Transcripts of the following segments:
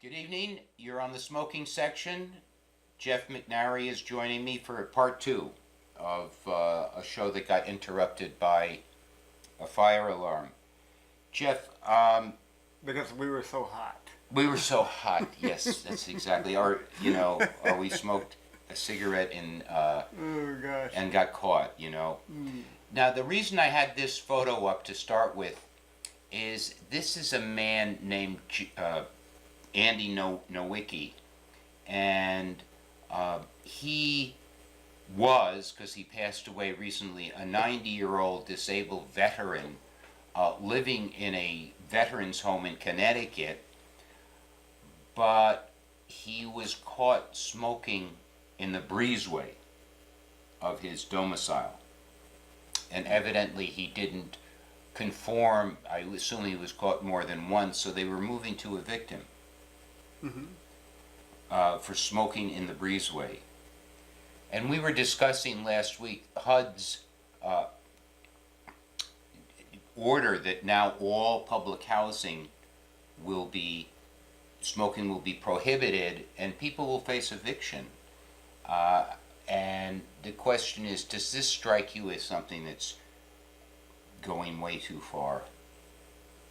Good evening. You're on the smoking section. Jeff Mcnary is joining me for part two of a show that got interrupted by a fire alarm. Jeff, Because we were so hot. we were so hot. Yes, that's exactly. Or we smoked a cigarette Oh gosh. and got caught. Now, the reason I had this photo up to start with is this is a man named Andy Nowicki, and he was, because he passed away recently, a 90-year-old disabled veteran living in a veterans home in Connecticut, but he was caught smoking in the breezeway of his domicile, and evidently he didn't conform. I assume he was caught more than once, so they were moving to evict him for smoking in the breezeway. And we were discussing last week HUD's order that now all public housing smoking will be prohibited, and people will face eviction. And the question is, does this strike you as something that's going way too far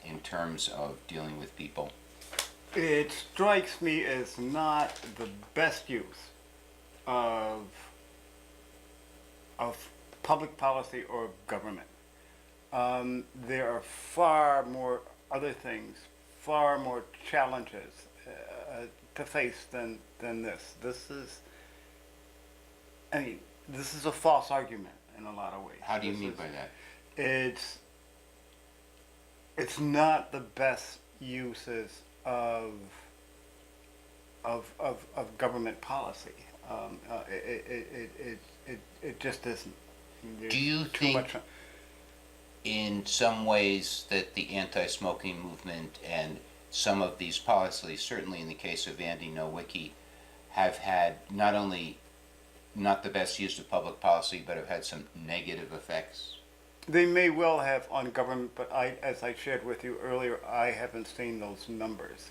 in terms of dealing with people? It strikes me as not the best use of public policy or government. There are far more other things, far more challenges to face than this. This is a false argument in a lot of ways. How do you mean by that? It's not the best uses of government policy. It just isn't. There's Do you too think much. in some ways that the anti-smoking movement and some of these policies, certainly in the case of Andy Nowicki, have had not only not the best use of public policy, but have had some negative effects? They may well have on government, but as I shared with you earlier, I haven't seen those numbers.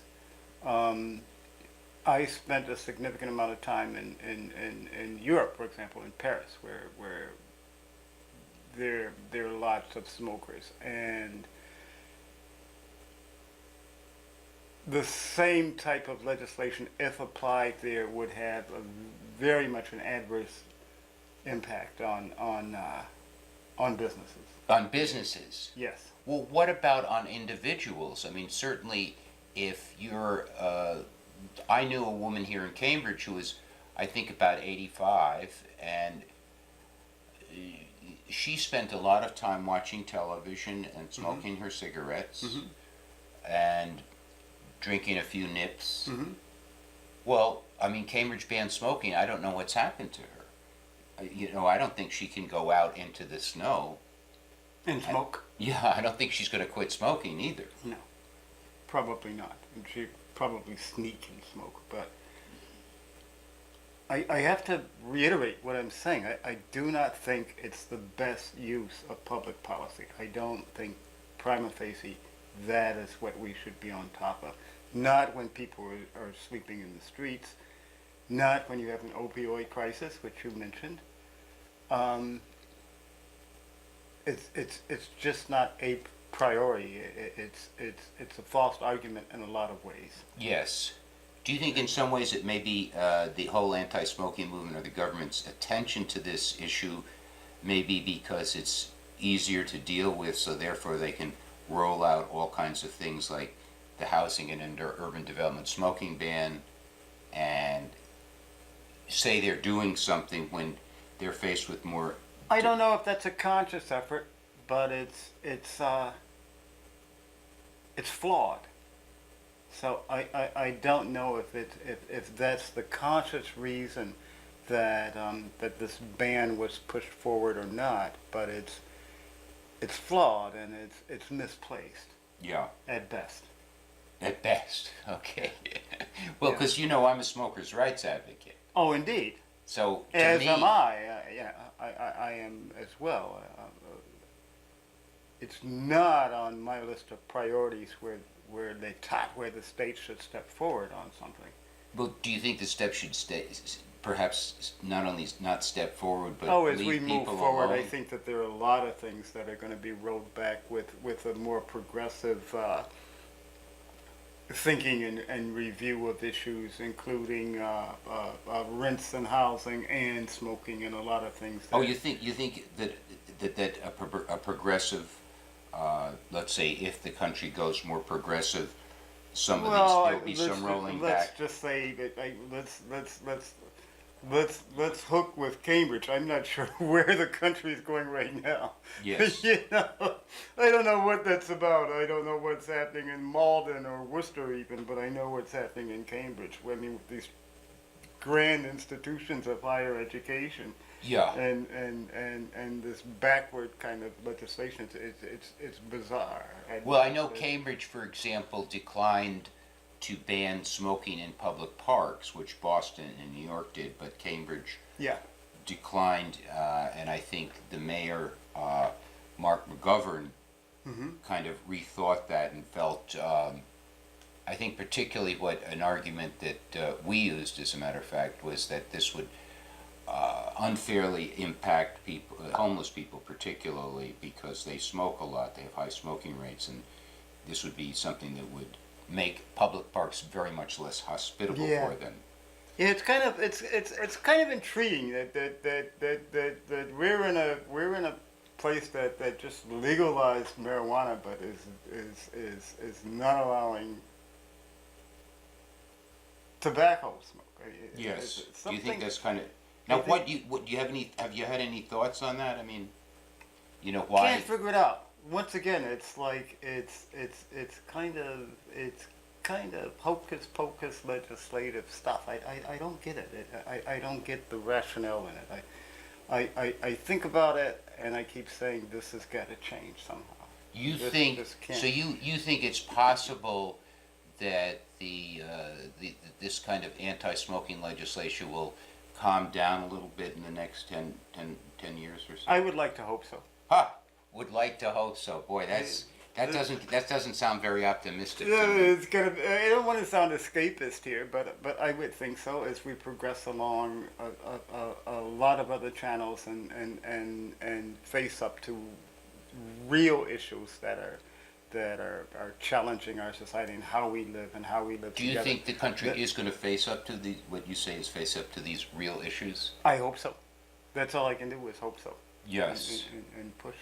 I spent a significant amount of time in Europe, for example, in Paris, where there are lots of smokers, and the same type of legislation, if applied there, would have very much an adverse impact on businesses. On businesses? Yes. Well, what about on individuals? I mean, certainly if you're, I knew a woman here in Cambridge who was, I think, about 85, and she spent a lot of time watching television and smoking her cigarettes and drinking a few nips. Well, I mean, Cambridge banned smoking. I don't know what's happened to her. I don't think she can go out into the snow And smoke? I don't think she's going to quit smoking either. No, probably not. And she probably sneak and smoke. But I have to reiterate what I'm saying. I do not think it's the best use of public policy. I don't think prima facie that is what we should be on top of. Not when people are sleeping in the streets. Not when you have an opioid crisis, which you mentioned. It's just not a priority. It's a false argument in a lot of ways. Yes. Do you think in some ways it may be the whole anti-smoking movement or the government's attention to this issue may be because it's easier to deal with, so therefore they can roll out all kinds of things like the housing and urban development smoking ban and say they're doing something when they're faced with more. I don't know if that's a conscious effort, but it's flawed. So I don't know if that's the conscious reason that that this ban was pushed forward or not, but it's flawed and it's misplaced. Yeah. At best. At best, okay. Well, because I'm a smokers' rights advocate. Oh, indeed. So to as me, am I. I am as well. It's not on my list of priorities where where they taught where the state should step forward on something. Well, do you think the step should stay, perhaps not only not step forward, but Oh, as we leave move people forward, I alone? think that there are a lot of things that are going to be rolled back with a more progressive thinking and review of issues, including rents and housing and smoking and a lot of things. Oh, you think that a progressive, let's say, if the country goes more progressive, some of these there'll be some rolling let's back. just say that let's hook with Cambridge. I'm not sure where the country is going right now. Yes. You know, I don't know what that's about. I don't know what's happening in Malden or Worcester even, but I know what's happening in Cambridge. I mean, with these grand institutions of higher education Yeah. and this backward kind of legislation, it's bizarre. Well, I know Cambridge, for example, declined to ban smoking in public parks, which Boston and New York did, but Cambridge Yeah. declined, and I think the mayor, Mark McGovern, kind of rethought that and felt, I think particularly what an argument that we used, as a matter of fact, was that this would unfairly impact people, homeless people particularly, because they smoke a lot, they have high smoking rates, and this would be something that would make public parks very much less hospitable Yeah. for them. Yeah, it's kind of intriguing that we're in a place that just legalized marijuana, but is not allowing tobacco smoke. Yes. It's Do you think something- that's kind of now? think- Do you have you had any thoughts on that? I mean, you know why? Can't figure it out. Once again, it's like it's kind of hocus pocus legislative stuff. I don't get it. I don't get the rationale in it. I think about it and I keep saying this has got to change somehow. You This- think this can't- so? You think it's possible that this kind of anti-smoking legislation will calm down a little bit in the next 10 years or so? I would like to hope so. Ha! Would like to hope so. Boy, that doesn't sound very optimistic to me. It's gonna. I don't want to sound escapist here, but I would think so as we progress along a lot of other channels and face up to real issues that are challenging our society and how we live and how we live Do you together. think the country That- is going to face up to what you say is face up to these real issues? I hope so. That's all I can do is hope so. Yes. And push.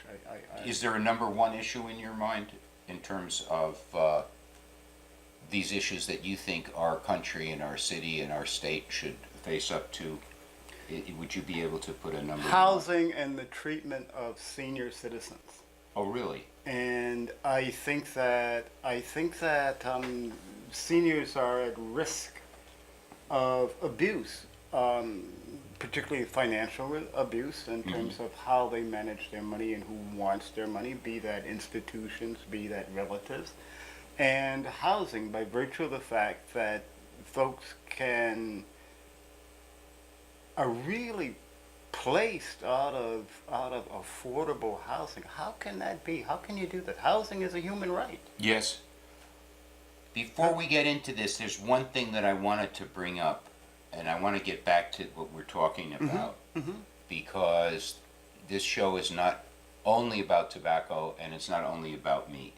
Is there a number one issue in your mind in terms of these issues that you think our country and our city and our state should face up to? Would you be able to put a number? Housing and the treatment of senior citizens. Oh, really? And I think that seniors are at risk of abuse, particularly financial abuse in terms of how they manage their money and who wants their money, be that institutions, be that relatives, and housing by virtue of the fact that folks are really placed out of affordable housing. How can that be? How can you do that? Housing is a human right. Yes. Before we get into this, there's one thing that I wanted to bring up, and I want to get back to what we're talking about, because this show is not only about tobacco, and it's not only about me.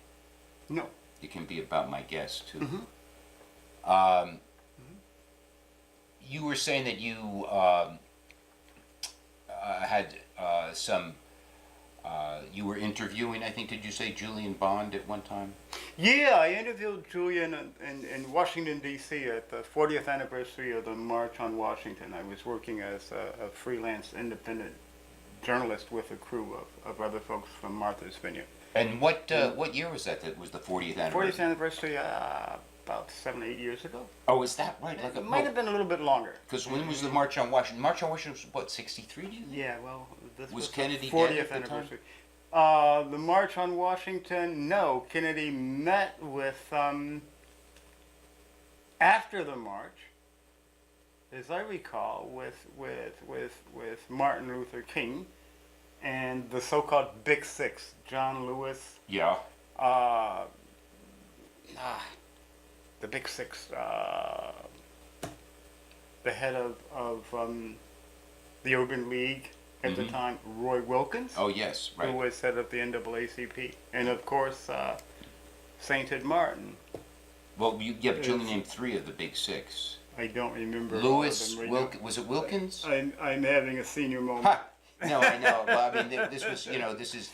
No. It can be about my guests too. You were saying that you had some. You were interviewing, I think, did you say Julian Bond at one time? Yeah, I interviewed Julian in Washington, D.C. at the 40th anniversary of the March on Washington. I was working as a freelance independent journalist with a crew of other folks from Martha's Vineyard. And what year was that? That was the 40th anniversary. 40th anniversary, about 7, 8 years ago. Oh, is that right? Like It might have been a little bit longer. Because when was the March on Washington? March on Washington was what, 63? Do you think? Yeah, well, this Was was Kennedy the dead 40th at the time? anniversary. The March on Washington, no. Kennedy met with, after the march, as I recall, with Martin Luther King and the so-called Big Six, John Lewis, Yeah. the Big Six, the head of the Urban League at the time, Roy Wilkins, Oh yes, who right. was head of the NAACP, and of course Saint Ed Martin. Well, you Julie named three of the big six. I don't remember all of Lewis, them right now. was it Wilkins? I'm having a senior moment. Ha! No, I know. Well, I mean, this was,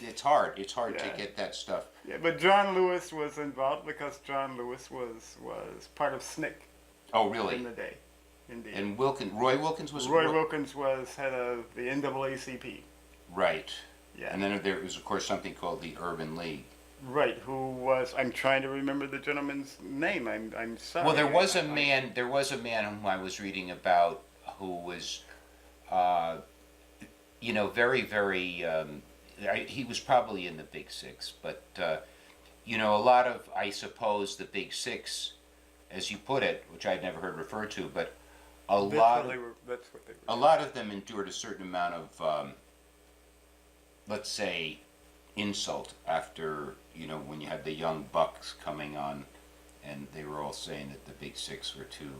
it's hard. It's hard to Yeah. get that stuff. Yeah, but John Lewis was involved because John Lewis was part of SNCC Oh, in really? the day. Indeed. And Roy Wilkins was Roy Wilkins was head of the NAACP. Right. Yeah. And then there was, of course, something called the Urban League. Right, who was? I'm trying to remember the gentleman's name. I'm sorry. Well, there was a man. There was a man whom I was reading about who was, very, very. He was probably in the Big Six, but a lot of, I suppose, the Big Six, as you put it, which I'd never heard referred to, but a lot That's what they were. a lot of them endured a certain amount of, let's say, insult after, when you had the young bucks coming on, and they were all saying that the Big Six were too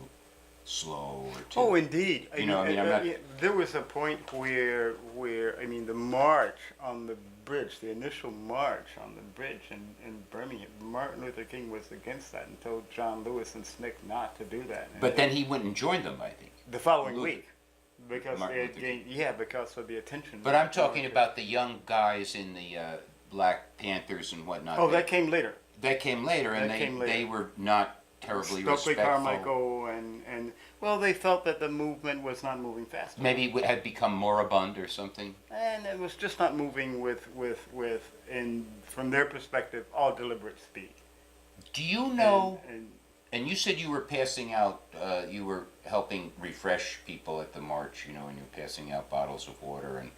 slow or too. Oh, indeed. I'm not. There was a point where the march on the bridge, the initial march on the bridge in Birmingham, Martin Luther King was against that and told John Lewis and SNCC not to do that. But then he went and joined them, I think. The following Luther. week, because Martin they had Luther gained, because of the attention. But I'm talking about the young guys in the Black Panthers and whatnot. Oh, that came later. That came later, and That came later. they were not terribly Stokely respectful. Carmichael and well, they felt that the movement was not moving fast enough. Maybe it had become moribund or something. And it was just not moving with in from their perspective, all deliberate speed. Do you know? And And you said you were passing out, you were helping refresh people at the march, and you were passing out bottles of water, and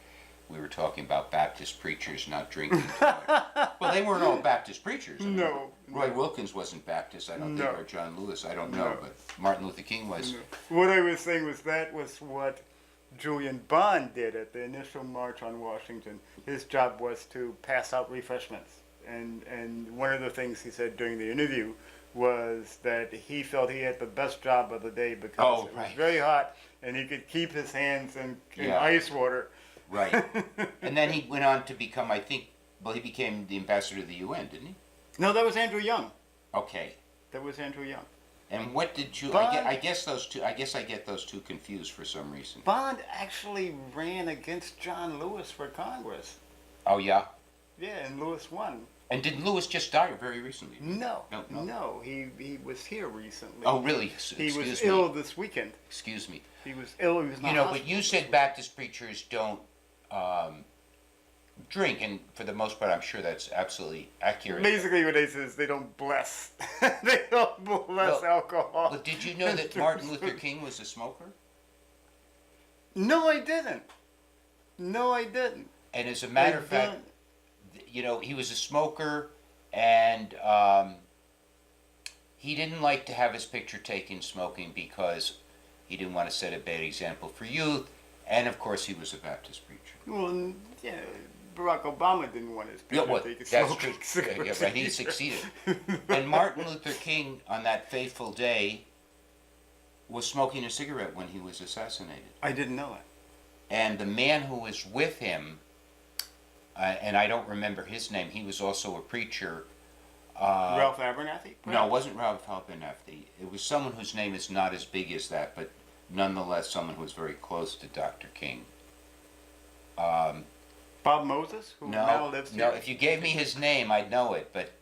we were talking about Baptist preachers not drinking. Well, they weren't all Baptist preachers. I mean, No, Roy no. Wilkins wasn't Baptist, I don't No. think, or John Lewis, I don't know, No. but Martin Luther King was. What I was saying was that was what Julian Bond did at the initial march on Washington. His job was to pass out refreshments. And one of the things he said during the interview was that he felt he had the best job of the day because it was right. very hot and he could keep his hands in Yeah. ice water. Right. And then he went on to become, I think, he became the ambassador to the UN, didn't he? No, that was Andrew Young. Okay. That was Andrew Young. And what did you? Bond- I guess those two. I guess I get those two confused for some reason. Bond actually ran against John Lewis for Congress. Oh yeah. Yeah, and Lewis won. And did Lewis just die very recently? No, No. He was here recently. Oh really? He Excuse was me. ill this weekend. Excuse me. He was ill. He was not But you said Baptist preachers don't drink, and for the most part, I'm sure that's absolutely accurate. Basically, what they say is they don't bless. They don't bless alcohol. But did you know that Martin Luther King was a smoker? No, I didn't. No, I didn't. And as a matter of fact, he was a smoker, and he didn't like to have his picture taken smoking because he didn't want to set a bad example for youth, and of course he was a Baptist preacher. Well, yeah, Barack Obama didn't want his picture taken that's smoking true. cigarettes Yeah, but he either. succeeded. And Martin Luther King, on that fateful day, was smoking a cigarette when he was assassinated. I didn't know it. And the man who was with him, and I don't remember his name, he was also a preacher. Ralph Abernathy? No, it wasn't Ralph Abernathy. It was someone whose name is not as big as that, but nonetheless someone who was very close to Dr. King. Bob Moses, who now lives here. No, if you gave me his name, I'd know it, but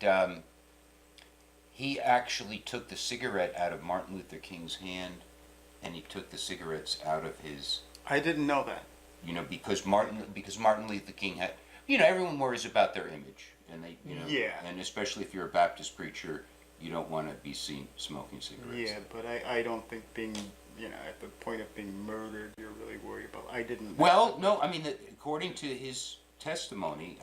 he actually took the cigarette out of Martin Luther King's hand, and he took the cigarettes out of his... I didn't know that. Because Martin Luther King had... everyone worries about their image, and they, Yeah. and especially if you're a Baptist preacher, you don't want to be seen smoking cigarettes. Yeah, but I don't think being, at the point of being murdered, you're really worried about. I didn't. Well, no, according to his testimony,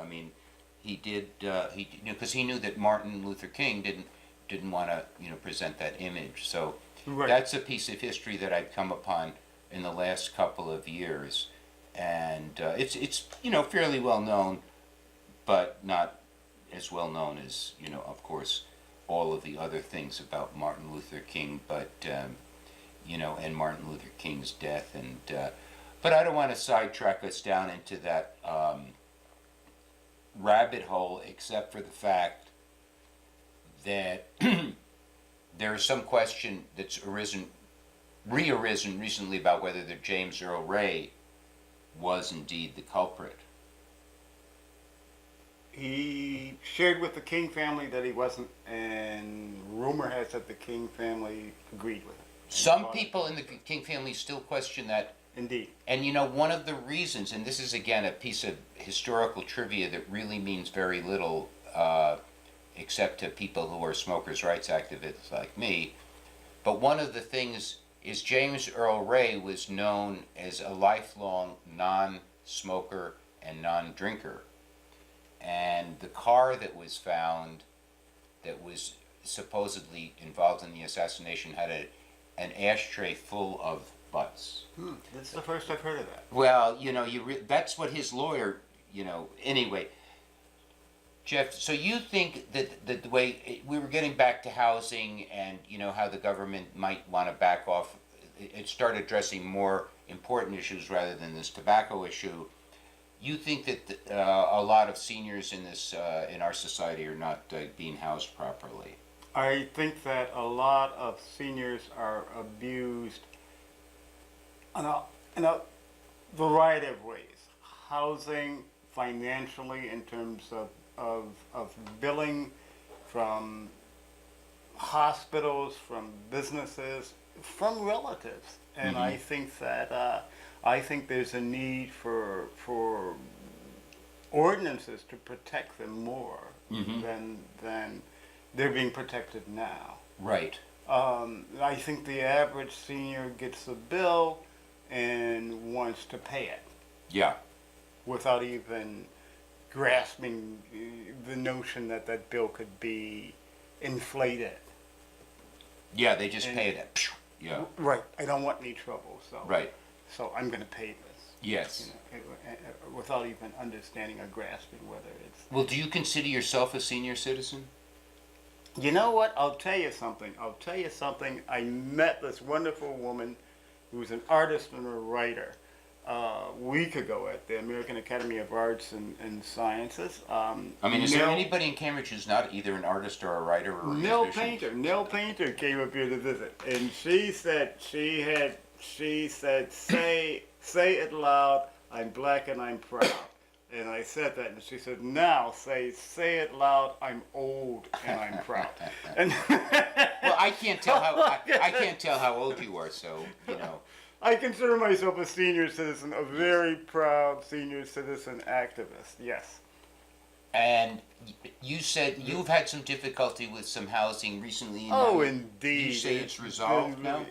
he did, because he knew that Martin Luther King didn't want to, present that image. So Right. that's a piece of history that I've come upon in the last couple of years, and it's fairly well known, but not as well known as of course all of the other things about Martin Luther King, but and Martin Luther King's death, and but I don't want to sidetrack us down into that rabbit hole, except for the fact that there is some question that's rearisen recently about whether the James Earl Ray was indeed the culprit. He shared with the King family that he wasn't, and rumor has it the King family agreed with it. Some people in the King family still question that. Indeed. And one of the reasons, and this is again a piece of historical trivia that really means very little, except to people who are smokers' rights activists like me, but one of the things is James Earl Ray was known as a lifelong non-smoker and non-drinker. And the car that was found that was supposedly involved in the assassination had an ashtray full of butts. That's the first I've heard of that. Well, that's what his lawyer, anyway. Jeff, so you think that the way we were getting back to housing and how the government might want to back off, it started addressing more important issues rather than this tobacco issue. You think that a lot of seniors in our society are not being housed properly? I think that a lot of seniors are abused in a variety of ways. Housing, financially, in terms of billing from hospitals, from businesses, from relatives. And I think that I think there's a need for ordinances to protect them more than they're being protected now. Right. I think the average senior gets a bill and wants to pay it. Yeah. Without even grasping the notion that that bill could be inflated. Yeah, they just pay it. Yeah. Right. I don't want any trouble, so. Right. So I'm going to pay this. Yes. Without even understanding or grasping whether it's. Well, do you consider yourself a senior citizen? You know what? I'll tell you something. I met this wonderful woman who's an artist and a writer a week ago at the American Academy of Arts and Sciences. Is there anybody in Cambridge who's not either an artist or a writer or a Nell musician? Painter came up here to visit, and she said, say it loud, I'm black and I'm proud. And I said that, and she said, now say it loud, I'm old and I'm proud. And Well, I can't tell how old you are, so I consider myself a senior citizen, a very proud senior citizen activist. Yes. And you said you've had some difficulty with some housing recently. Oh, indeed. You say it's resolved now?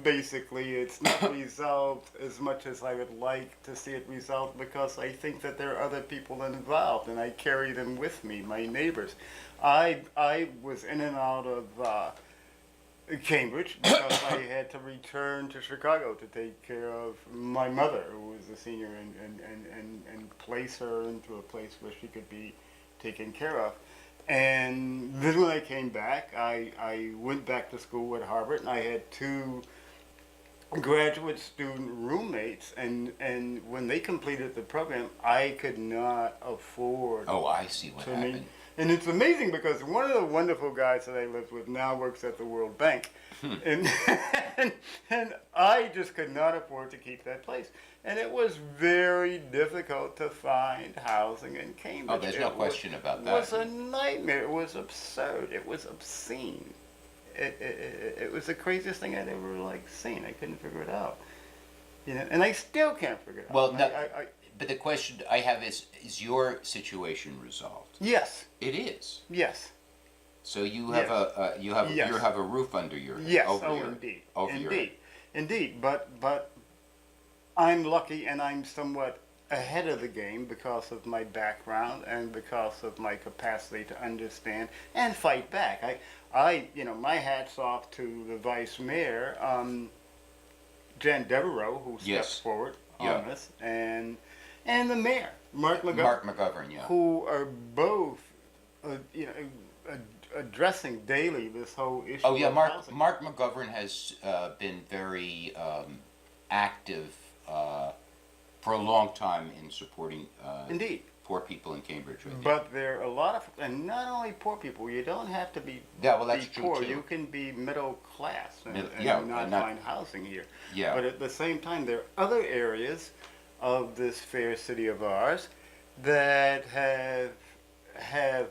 Basically, it's not resolved as much as I would like to see it resolved, because I think that there are other people involved, and I carry them with me, my neighbors. I was in and out of Cambridge because I had to return to Chicago to take care of my mother, who was a senior, and place her into a place where she could be taken care of. And then when I came back, I went back to school at Harvard, and I had two graduate student roommates, and when they completed the program, I could not afford. Oh, I see what happened. And it's amazing because one of the wonderful guys that I lived with now works at the World Bank. And I just could not afford to keep that place. And it was very difficult to find housing in Cambridge. Oh, there's no question about that. It was a nightmare. It was absurd. It was obscene. It was the craziest thing I'd ever seen. I couldn't figure it out. And I still can't figure it out. Well, but the question I have is your situation resolved? Yes. It is. Yes. So you have you have a roof under your head. Yes. Indeed. But I'm lucky, and I'm somewhat ahead of the game because of my background and because of my capacity to understand and fight back. My hat's off to the vice mayor, Jan Devereaux, who stepped forward on this, and the mayor, Mark McGovern, McGovern, who are both, addressing daily this whole issue. Oh yeah, of Mark housing. Mark McGovern has been very active for a long time in supporting Indeed. poor people in Cambridge. Right? But there are a lot of, and not only poor people. You don't have to be Yeah, well, that's be true, poor. too. You can be middle class and, Yeah, and not and not- find housing here. Yeah. But at the same time, there are other areas of this fair city of ours that have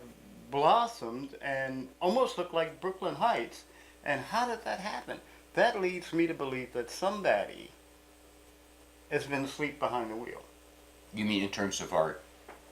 blossomed and almost look like Brooklyn Heights. And how did that happen? That leads me to believe that somebody has been asleep behind the wheel. You mean in terms of our?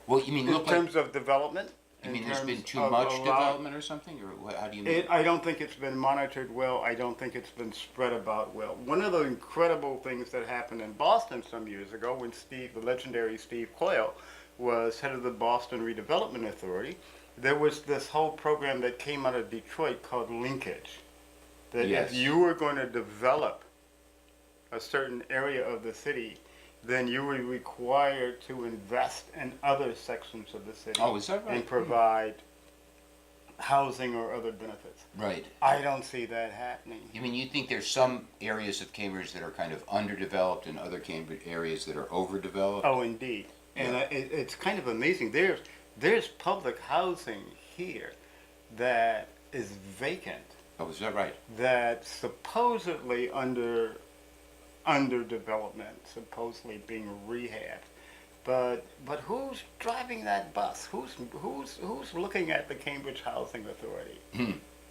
Well, you mean In look terms of development. like? You in mean there's been terms too of much allow- development or something, or how do you mean? I don't think it's been monitored well. I don't think it's been spread about well. One of the incredible things that happened in Boston some years ago when the legendary Steve Coyle, was head of the Boston Redevelopment Authority, there was this whole program that came out of Detroit called Linkage. That Yes. if you were going to develop a certain area of the city, then you were required to invest in other sections of the city Oh, is that right? and provide housing or other benefits. Right. I don't see that happening. You mean you think there's some areas of Cambridge that are kind of underdeveloped and other Cambridge areas that are overdeveloped? Oh, indeed. And Yeah. it's kind of amazing. There's public housing here that is vacant, Oh, is that right? that's supposedly under development, supposedly being rehabbed. But who's driving that bus? Who's looking at the Cambridge Housing Authority?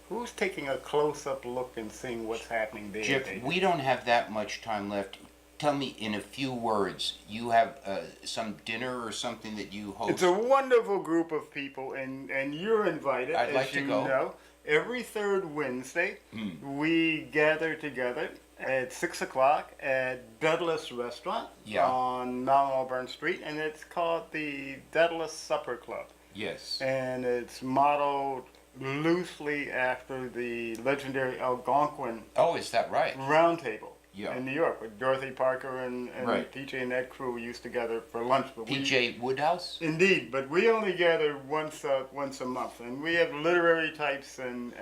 Who's taking a close-up look and seeing what's happening there? Jeff, we don't have that much time left. Tell me in a few words, you have some dinner or something that you host? It's a wonderful group of people, and you're invited. I'd as like to you go. know. Every third Wednesday, we gather together at 6 o'clock at Daedalus Restaurant Yeah. on Mount Auburn Street, and it's called the Daedalus Supper Club. Yes. And it's modeled loosely after the legendary Algonquin Oh, is that right? Round Table Yeah. in New York, with Dorothy Parker and Right. PJ and that crew used to gather for lunch. But we- PJ Woodhouse? Indeed, but we only gather once a month, and we have literary types and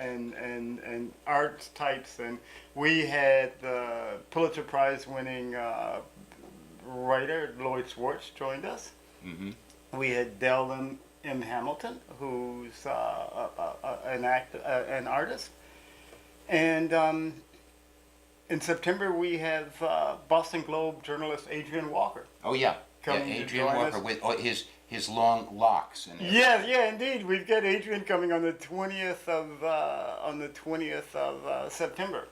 arts types, and we had the Pulitzer Prize winning writer Lloyd Schwartz joined us. Mm-hmm. We had Dell M. Hamilton, who's an artist, and in September we have Boston Globe journalist Adrian Walker. Oh, yeah. Coming to Adrian join Walker us. with his long locks. And Yes, yeah, indeed. We've got Adrian coming on the 20th of September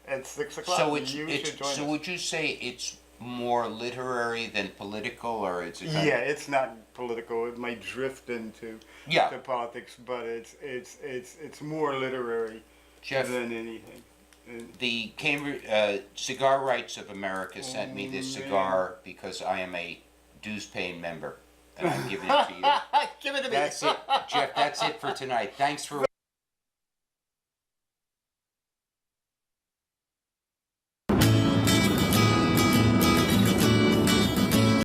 at 6 o'clock. So You should join us. would you say it's more literary than political, or it's a kind Yeah, of, it's not political. It might drift into Yeah. to politics, but it's more literary Jeff, than anything. And the Cambridge Cigar Rights of America sent me this man. cigar because I am a dues-paying member, and I'm giving it to you. Give it to me. That's it, Jeff. That's it for tonight. Thanks for.